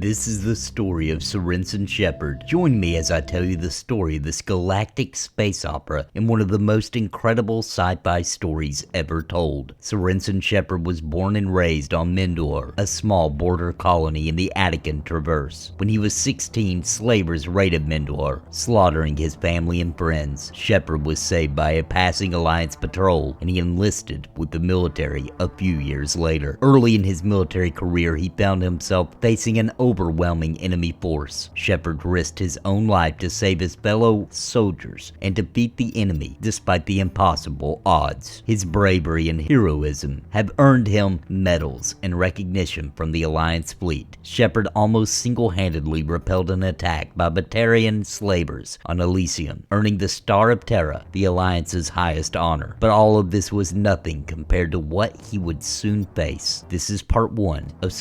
This is the story of Shepard. Join me as I tell you the story of this galactic space opera in one of the most incredible sci-fi stories ever told. Shepard was born and raised on Mendor, a small border colony in the Attican Traverse. When he was 16, slavers raided Mendor, slaughtering his family and friends. Shepard was saved by a passing Alliance patrol, and he enlisted with the military a few years later. Early in his military career, he found himself facing an overwhelming enemy force. Shepard risked his own life to save his fellow soldiers and defeat the enemy despite the impossible odds. His bravery and heroism have earned him medals and recognition from the Alliance fleet. Shepard almost single-handedly repelled an attack by Batarian slavers on Elysium, earning the Star of Terra, the Alliance's highest honor. But all of this was nothing compared to what he would soon face. This is part 1 of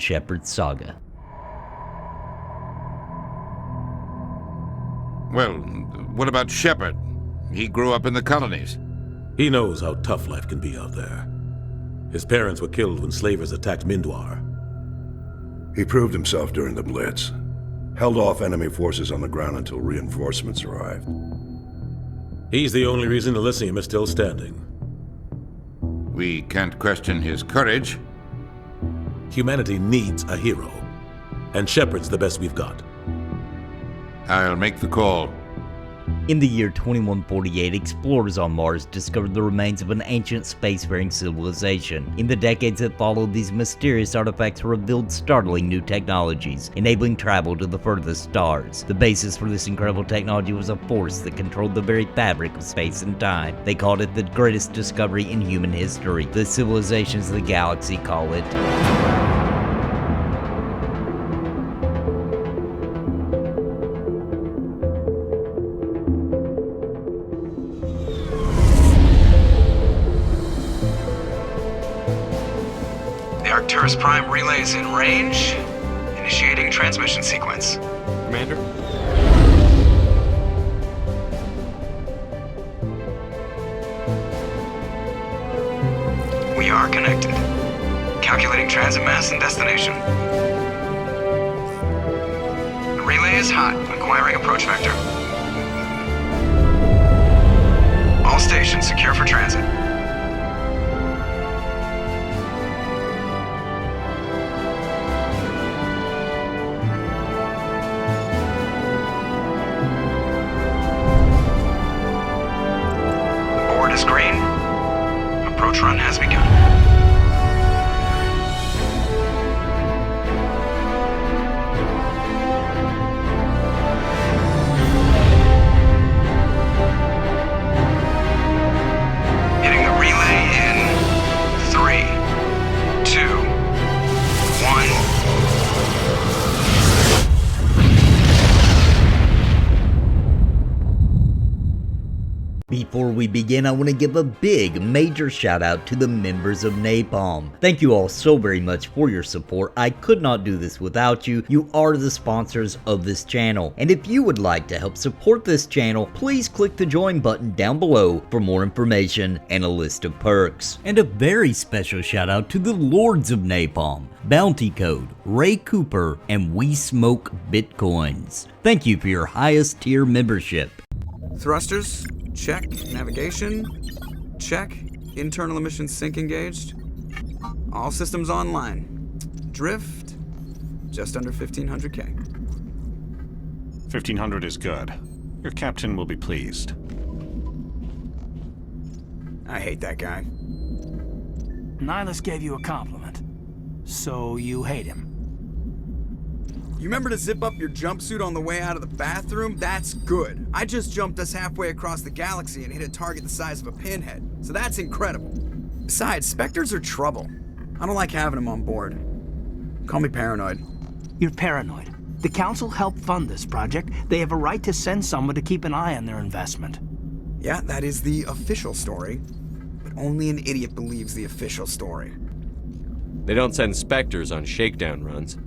Shepard's saga. Well, what about Shepard? He grew up in the colonies. He knows how tough life can be out there. His parents were killed when slavers attacked Mendor. He proved himself during the Blitz. Held off enemy forces on the ground until reinforcements arrived. He's the only reason Elysium is still standing. We can't question his courage. Humanity needs a hero, and Shepard's the best we've got. I'll make the call. In the year 2148, explorers on Mars discovered the remains of an ancient spacefaring civilization. In the decades that followed, these mysterious artifacts revealed startling new technologies, enabling travel to the furthest stars. The basis for this incredible technology was a force that controlled the very fabric of space and time. They called it the greatest discovery in human history. The civilizations of the galaxy call it Arcturus Prime relays in range. Initiating transmission sequence. Commander? We are connected. Calculating transit mass and destination. The relay is hot. Acquiring approach vector. All stations secure for transit. Green. Approach run has begun. Hitting the relay in 3, 2, 1. Before we begin, I want to give a big, major shout out to the members of Napalm. Thank you all so very much for your support. I could not do this without you. You are the sponsors of this channel. And if you would like to help support this channel, please click the join button down below for more information and a list of perks. And a very special shout out to the Lords of Napalm, Bounty Code, Ray Cooper, and We Smoke Bitcoins. Thank you for your highest tier membership. Thrusters, check. Navigation, check. Internal emissions sync engaged. All systems online. Drift, just under 1500K. 1500 is good. Your captain will be pleased. I hate that guy. Nihilus gave you a compliment, so you hate him. You remember to zip up your jumpsuit on the way out of the bathroom? That's good. I just jumped us halfway across the galaxy and hit a target the size of a pinhead, so that's incredible. Besides, Spectres are trouble. I don't like having them on board. Call me paranoid. You're paranoid. The Council helped fund this project. They have a right to send someone to keep an eye on their investment. Yeah, that is the official story. But only an idiot believes the official story. They don't send Spectres on shakedown runs.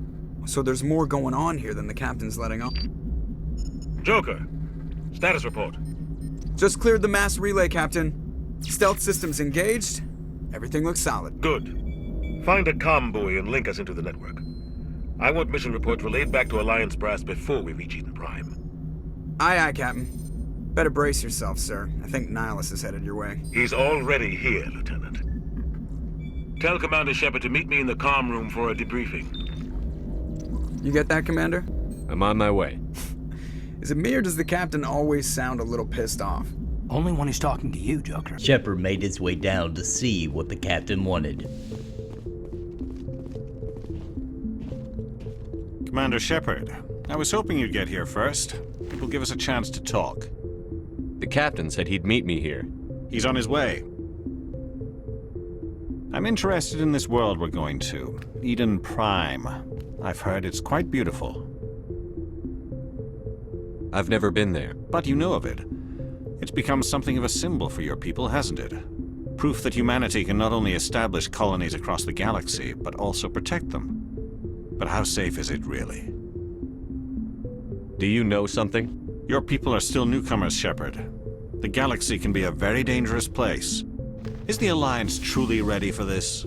So there's more going on here than the captain's letting on. Joker, status report. Just cleared the mass relay, Captain. Stealth systems engaged. Everything looks solid. Good. Find a comm buoy and link us into the network. I want mission reports relayed back to Alliance brass before we reach Eden Prime. Aye, aye, Captain. Better brace yourself, sir. I think Nihilus is headed your way. He's already here, Lieutenant. Tell Commander Shepard to meet me in the comm room for a debriefing. You get that, Commander? I'm on my way. Is it me or does the Captain always sound a little pissed off? Only when he's talking to you, Joker. Shepard made his way down to see what the captain wanted. Commander Shepard, I was hoping you'd get here first. It will give us a chance to talk. The captain said he'd meet me here. He's on his way. I'm interested in this world we're going to, Eden Prime. I've heard it's quite beautiful. I've never been there. But you know of it. It's become something of a symbol for your people, hasn't it? Proof that humanity can not only establish colonies across the galaxy, but also protect them. But how safe is it, really? Do you know something? Your people are still newcomers, Shepard. The galaxy can be a very dangerous place. Is the Alliance truly ready for this?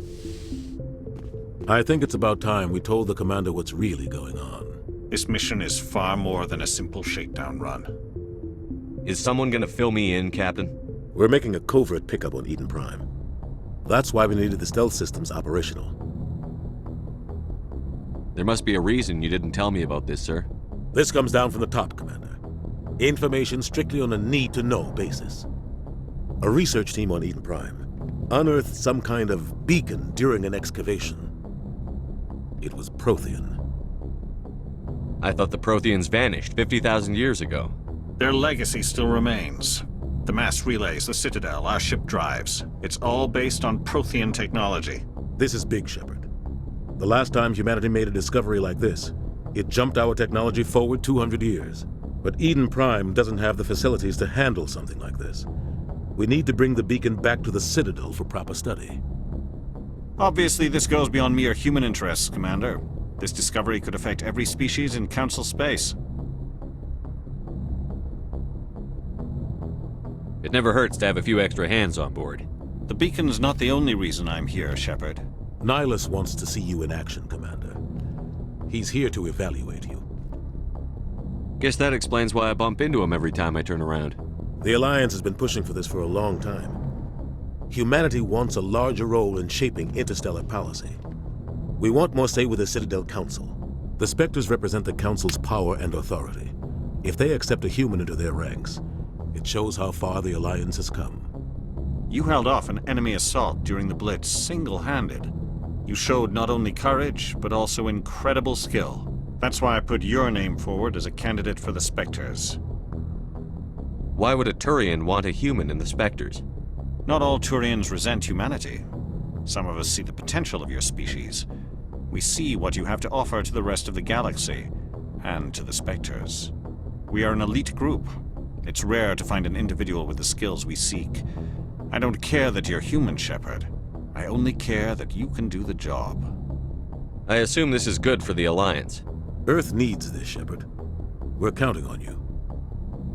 I think it's about time we told the commander what's really going on. This mission is far more than a simple shakedown run. Is someone gonna fill me in, Captain? We're making a covert pickup on Eden Prime. That's why we needed the stealth systems operational. There must be a reason you didn't tell me about this, sir. This comes down from the top, Commander. Information strictly on a need-to-know basis. A research team on Eden Prime unearthed some kind of beacon during an excavation. It was Prothean. I thought the Protheans vanished 50,000 years ago. Their legacy still remains. The mass relays, the Citadel, our ship drives. It's all based on Prothean technology. This is big, Shepard. The last time humanity made a discovery like this, it jumped our technology forward 200 years. But Eden Prime doesn't have the facilities to handle something like this. We need to bring the beacon back to the Citadel for proper study. Obviously, this goes beyond mere human interests, Commander. This discovery could affect every species in Council space. It never hurts to have a few extra hands on board. The beacon's not the only reason I'm here, Shepard. Nihilus wants to see you in action, Commander. He's here to evaluate you. Guess that explains why I bump into him every time I turn around. The Alliance has been pushing for this for a long time. Humanity wants a larger role in shaping interstellar policy. We want more say with the Citadel Council. The Spectres represent the Council's power and authority. If they accept a human into their ranks, it shows how far the Alliance has come. You held off an enemy assault during the Blitz single-handed. You showed not only courage, but also incredible skill. That's why I put your name forward as a candidate for the Spectres. Why would a Turian want a human in the Spectres? Not all Turians resent humanity. Some of us see the potential of your species. We see what you have to offer to the rest of the galaxy, and to the Spectres. We are an elite group. It's rare to find an individual with the skills we seek. I don't care that you're human, Shepard. I only care that you can do the job. I assume this is good for the Alliance. Earth needs this, Shepard. We're counting on you.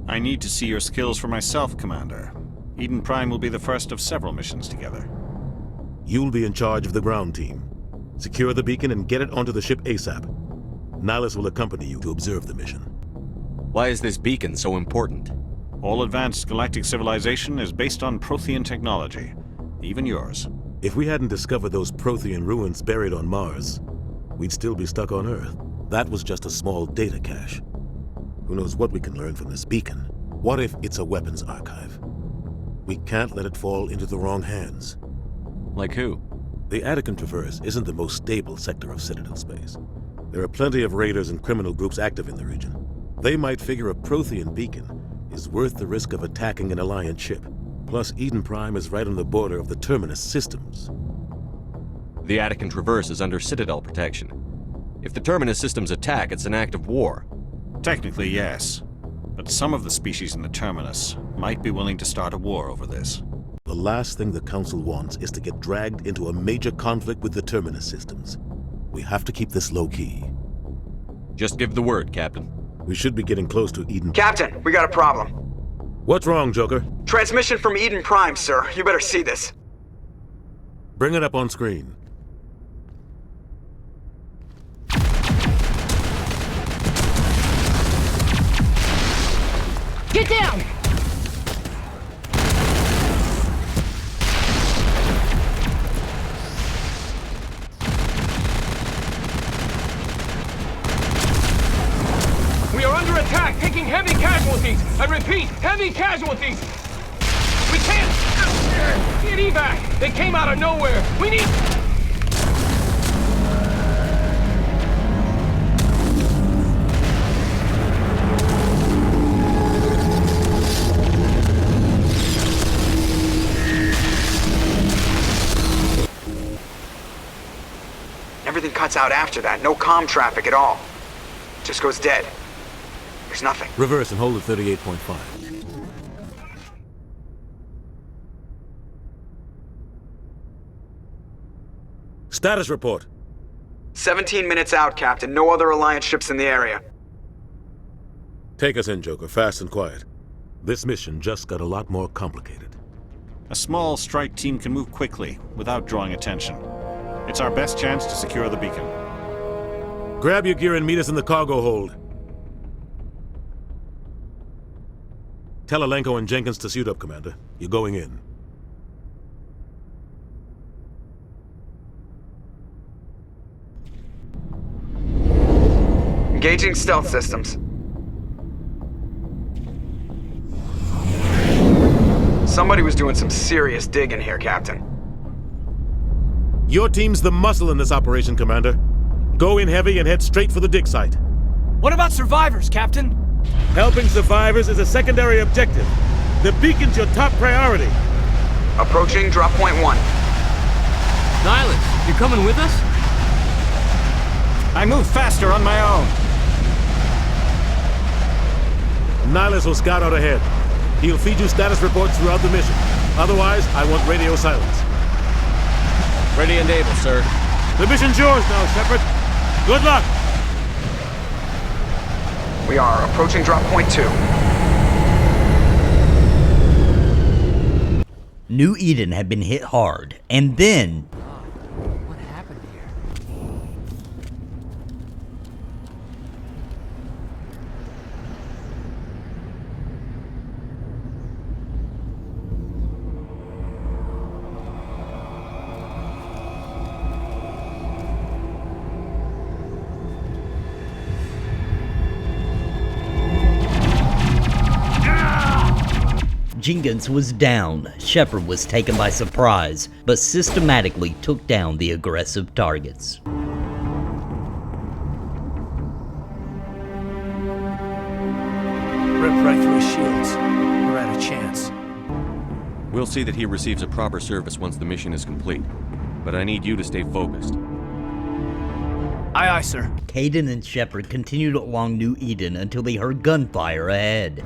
I need to see your skills for myself, Commander. Eden Prime will be the first of several missions together. You'll be in charge of the ground team. Secure the beacon and get it onto the ship ASAP. Nihilus will accompany you to observe the mission. Why is this beacon so important? All advanced galactic civilization is based on Prothean technology, even yours. If we hadn't discovered those Prothean ruins buried on Mars, we'd still be stuck on Earth. That was just a small data cache. Who knows what we can learn from this beacon? What if it's a weapons archive? We can't let it fall into the wrong hands. Like who? The Attican Traverse isn't the most stable sector of Citadel space. There are plenty of raiders and criminal groups active in the region. They might figure a Prothean beacon is worth the risk of attacking an Alliance ship. Plus, Eden Prime is right on the border of the Terminus systems. The Attican Traverse is under Citadel protection. If the Terminus systems attack, it's an act of war. Technically, yes. But some of the species in the Terminus might be willing to start a war over this. The last thing the Council wants is to get dragged into a major conflict with the Terminus systems. We have to keep this low-key. Just give the word, Captain. We should be getting close to Eden. Captain, we got a problem. What's wrong, Joker? Transmission from Eden Prime, sir. You better see this. Bring it up on screen. down! We are under attack, taking heavy casualties. I repeat, heavy casualties. We can't get evac. They came out of nowhere. We need... Everything cuts out after that. No comm traffic at all. Just goes dead. There's nothing. Reverse and hold at 38.5. Status report. 17 minutes out, Captain. No other Alliance ships in the area. Take us in, Joker, fast and quiet. This mission just got a lot more complicated. A small strike team can move quickly, without drawing attention. It's our best chance to secure the beacon. Grab your gear and meet us in the cargo hold. Tell Alenko and Jenkins to suit up, Commander. You're going in. Engaging stealth systems. Somebody was doing some serious digging here, Captain. Your team's the muscle in this operation, Commander. Go in heavy and head straight for the dig site. What about survivors, Captain? Helping survivors is a secondary objective. The beacon's your top priority. Approaching drop point 1. Nihilus, you coming with us? I move faster on my own. Nihilus will scout out ahead. He'll feed you status reports throughout the mission. Otherwise, I want radio silence. Ready and able, sir. The mission's yours now, Shepard. Good luck! We are approaching drop point 2. New Eden had been hit hard, and then... What happened here? Jenkins was down. Shepard was taken by surprise, but systematically took down the aggressive targets. Ripped right through his shields. We're at a chance. We'll see that he receives a proper service once the mission is complete. But I need you to stay focused. Aye, aye, sir. Kaidan and Shepard continued along New Eden until they heard gunfire ahead.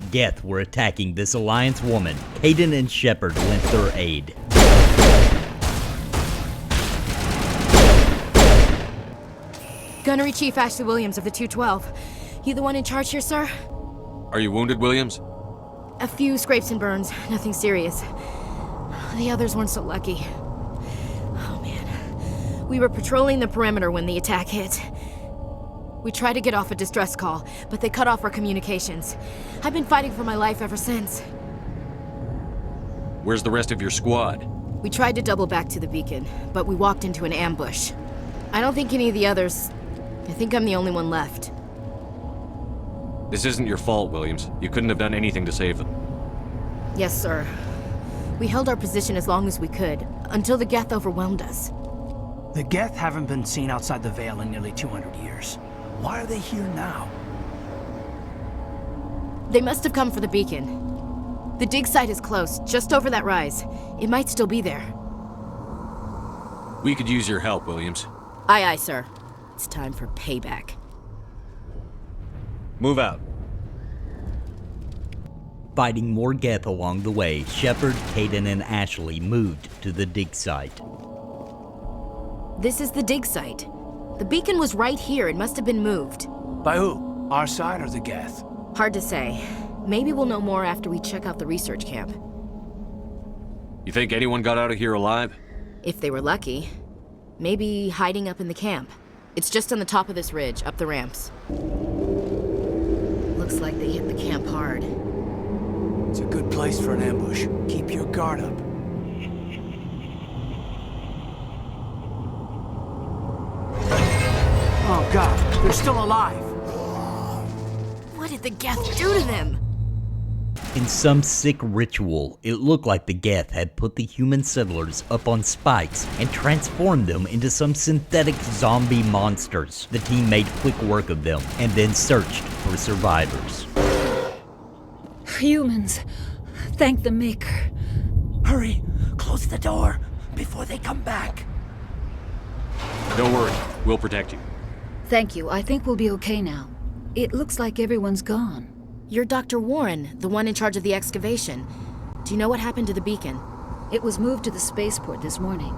Geth were attacking this Alliance woman. Kaidan and Shepard lent their aid. Gunnery Chief Ashley Williams of the 212. You the one in charge here, sir? Are you wounded, Williams? A few scrapes and burns, nothing serious. The others weren't so lucky. Oh man. We were patrolling the perimeter when the attack hit. We tried to get off a distress call, but they cut off our communications. I've been fighting for my life ever since. Where's the rest of your squad? We tried to double back to the beacon, but we walked into an ambush. I don't think any of the others... I think I'm the only one left. This isn't your fault, Williams. You couldn't have done anything to save them. Yes, sir. We held our position as long as we could, until the Geth overwhelmed us. The Geth haven't been seen outside the Veil in nearly 200 years. Why are they here now? They must have come for the beacon. The dig site is close, just over that rise. It might still be there. We could use your help, Williams. Aye, aye, sir. It's time for payback. Move out. Fighting more Geth along the way, Shepard, Kaidan, and Ashley moved to the dig site. This is the dig site. The beacon was right here. It must have been moved. By who? Our side or the Geth? Hard to say. Maybe we'll know more after we check out the research camp. You think anyone got out of here alive? If they were lucky. Maybe hiding up in the camp. It's just on the top of this ridge, up the ramps. Looks like they hit the camp hard. It's a good place for an ambush. Keep your guard up. Oh God, they're still alive. What did the Geth do to them? In some sick ritual, it looked like the Geth had put the human settlers up on spikes and transformed them into some synthetic zombie monsters. The team made quick work of them and then searched for survivors. Humans, thank the Maker. Hurry, close the door before they come back. Don't worry, we'll protect you. Thank you. I think we'll be okay now. It looks like everyone's gone. You're Dr. Warren, the one in charge of the excavation. Do you know what happened to the beacon? It was moved to the spaceport this morning.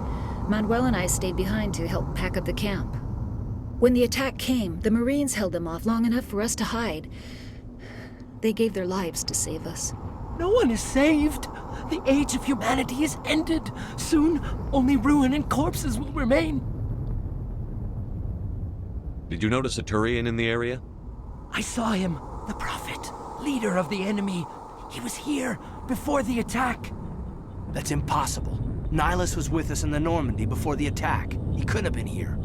Manuel and I stayed behind to help pack up the camp. When the attack came, the Marines held them off long enough for us to hide. They gave their lives to save us. No one is saved. The age of humanity is ended. Soon, only ruin and corpses will remain. Did you notice a Turian in the area? I saw him, the Prophet, leader of the enemy. He was here before the attack. That's impossible. Nihilus was with us in the Normandy before the attack. He couldn't have been here.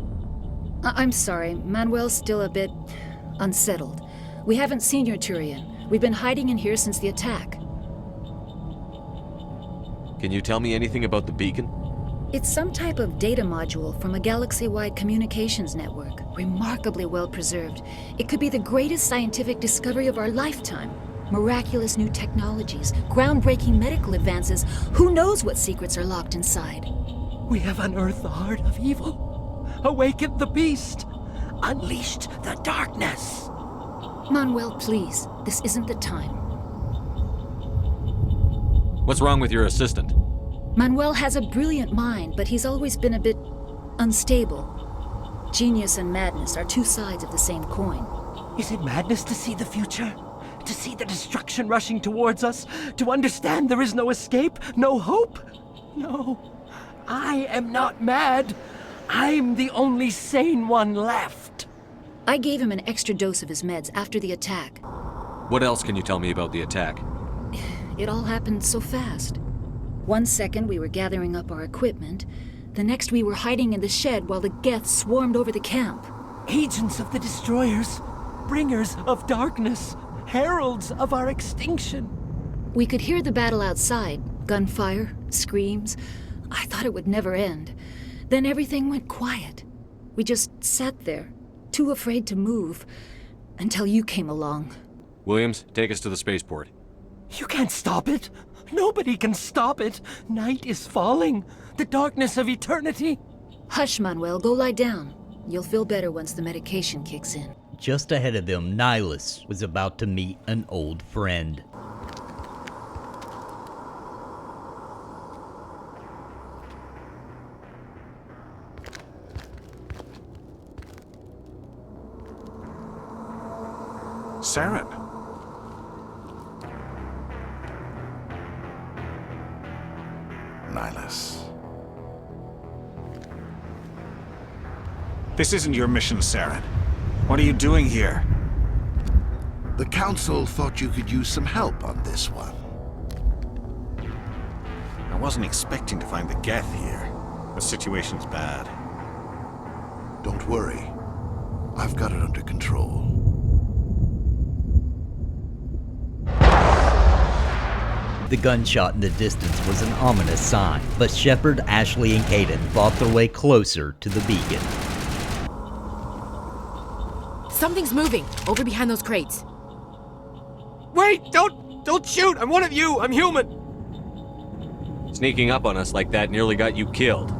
I'm sorry, Manuel's still a bit unsettled. We haven't seen your Turian. We've been hiding in here since the attack. Can you tell me anything about the beacon? It's some type of data module from a galaxy-wide communications network. Remarkably well preserved. It could be the greatest scientific discovery of our lifetime. Miraculous new technologies, groundbreaking medical advances. Who knows what secrets are locked inside? We have unearthed the heart of evil, awakened the beast, unleashed the darkness. Manuel, please, this isn't the time. What's wrong with your assistant? Manuel has a brilliant mind, but he's always been a bit unstable. Genius and madness are two sides of the same coin. Is it madness to see the future? To see the destruction rushing towards us? To understand there is no escape? No hope? No. I am not mad. I'm the only sane one left. I gave him an extra dose of his meds after the attack. What else can you tell me about the attack? It all happened so fast. 1 second we were gathering up our equipment. The next we were hiding in the shed while the Geth swarmed over the camp. Agents of the destroyers, bringers of darkness, heralds of our extinction. We could hear the battle outside. Gunfire, screams. I thought it would never end. Then everything went quiet. We just sat there, too afraid to move, until you came along. Williams, take us to the spaceport. You can't stop it. Nobody can stop it. Night is falling. The darkness of eternity. Hush, Manuel. Go lie down. You'll feel better once the medication kicks in. Just ahead of them, Nihilus was about to meet an old friend. Saren. Nihilus. This isn't your mission, Saren. What are you doing here? The Council thought you could use some help on this one. I wasn't expecting to find the Geth here. The situation's bad. Don't worry. I've got it under control. The gunshot in the distance was an ominous sign, but Shepard, Ashley, and Kaidan fought their way closer to the beacon. Something's moving, over behind those crates. Wait! Don't shoot! I'm one of you! I'm human! Sneaking up on us like that nearly got you killed.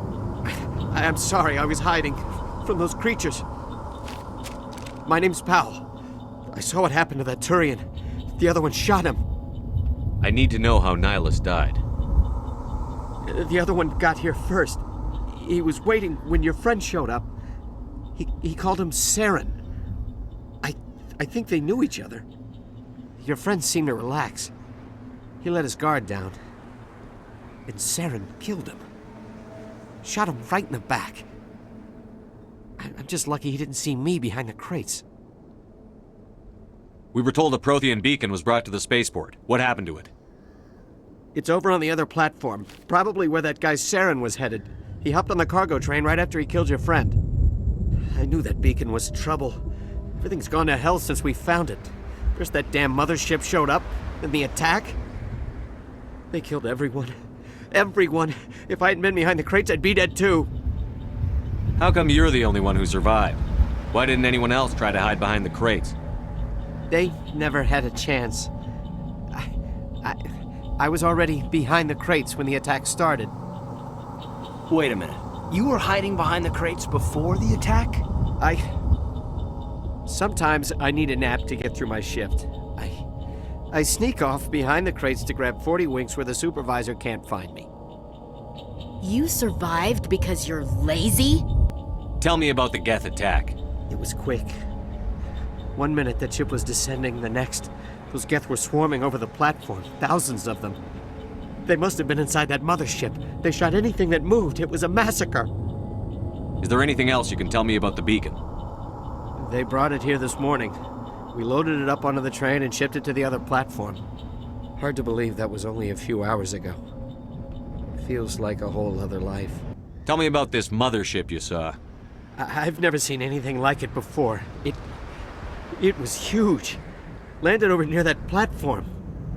I'm sorry, I was hiding. from those creatures. My name's Powell. I saw what happened to that Turian. The other one shot him. I need to know how Nihilus died. The other one got here first. He was waiting when your friend showed up. He called him Saren. I think they knew each other. Your friend seemed to relax. He let his guard down. And Saren killed him. Shot him right in the back. I'm just lucky he didn't see me behind the crates. We were told a Prothean beacon was brought to the spaceport. What happened to it? It's over on the other platform, probably where that guy Saren was headed. He hopped on the cargo train right after he killed your friend. I knew that beacon was trouble. Everything's gone to hell since we found it. First that damn mothership showed up, then the attack. They killed everyone. Everyone. If I hadn't been behind the crates, I'd be dead too. How come you're the only one who survived? Why didn't anyone else try to hide behind the crates? They never had a chance. I was already behind the crates when the attack started. Wait a minute. You were hiding behind the crates before the attack? Sometimes I need a nap to get through my shift. I sneak off behind the crates to grab 40 winks where the supervisor can't find me. You survived because you're lazy? Tell me about the Geth attack. It was quick. 1 minute that ship was descending, the next, those Geth were swarming over the platform, thousands of them. They must have been inside that mothership. They shot anything that moved. It was a massacre. Is there anything else you can tell me about the beacon? They brought it here this morning. We loaded it up onto the train and shipped it to the other platform. Hard to believe that was only a few hours ago. Feels like a whole other life. Tell me about this mothership you saw. I've never seen anything like it before. It was huge. Landed over near that platform.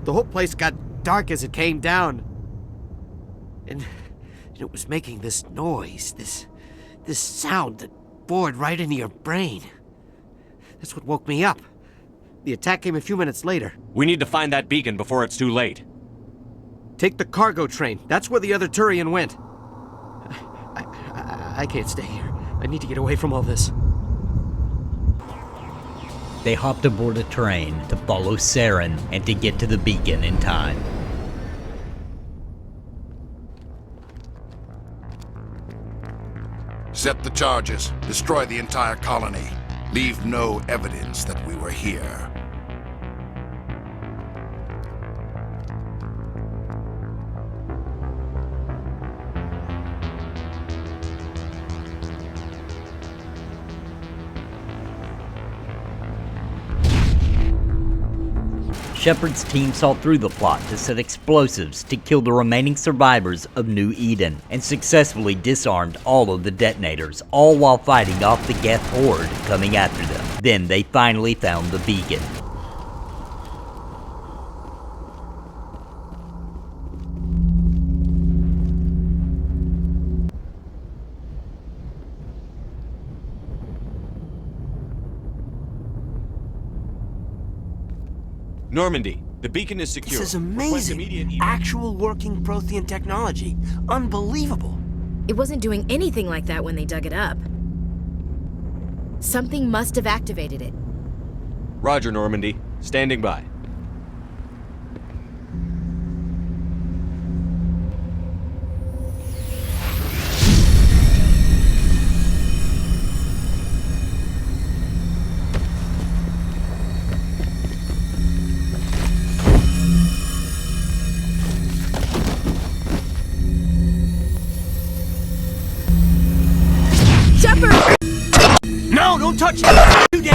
The whole place got dark as it came down. And it was making this noise, this sound that bored right into your brain. That's what woke me up. The attack came a few minutes later. We need to find that beacon before it's too late. Take the cargo train. That's where the other Turian went. I can't stay here. I need to get away from all this. They hopped aboard a train to follow Saren and to get to the beacon in time. Set the charges. Destroy the entire colony. Leave no evidence that we were here. Shepard's team saw through the plot to set explosives to kill the remaining survivors of New Eden and successfully disarmed all of the detonators, all while fighting off the Geth horde coming after them. Then they finally found the beacon. Normandy, the beacon is secure. This is amazing. Actual working Prothean technology. Unbelievable. It wasn't doing anything like that when they dug it up. Something must have activated it. Roger, Normandy. Standing by. Shepard! No, don't touch it! You dare!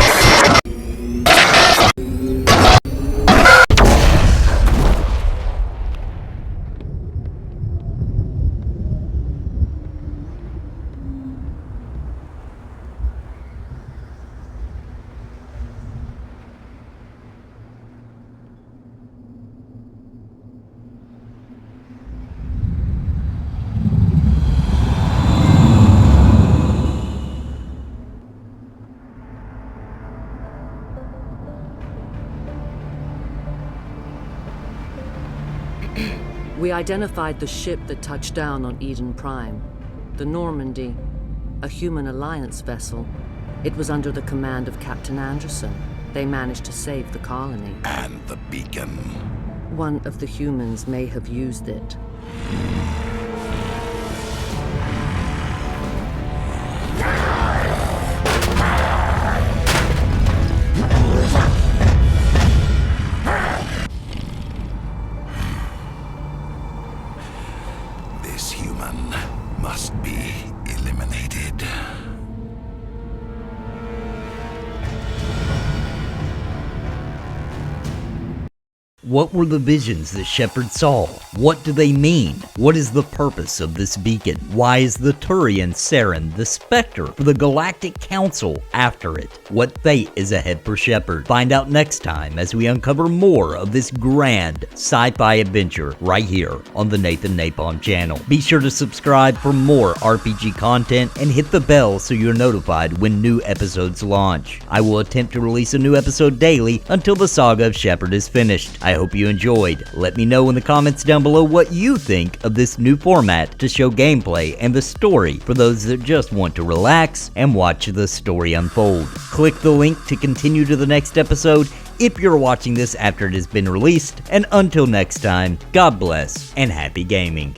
We identified the ship that touched down on Eden Prime, the Normandy. a human alliance vessel. It was under the command of Captain Anderson. They managed to save the colony. And the beacon. One of the humans may have used it. This human must be eliminated. What were the visions that Shepard saw? What do they mean? What is the purpose of this beacon? Why is the Turian Saren the Spectre for the Galactic Council after it? What fate is ahead for Shepard? Find out next time as we uncover more of this grand sci-fi adventure right here on the Nathan Napalm channel. Be sure to subscribe for more RPG content and hit the bell so you're notified when new episodes launch. I will attempt to release a new episode daily until the saga of Shepard is finished. I hope you enjoyed. Let me know in the comments down below what you think of this new format to show gameplay and the story for those that just want to relax and watch the story unfold. Click the link to continue to the next episode if you're watching this after it has been released, and until next time, God bless and happy gaming.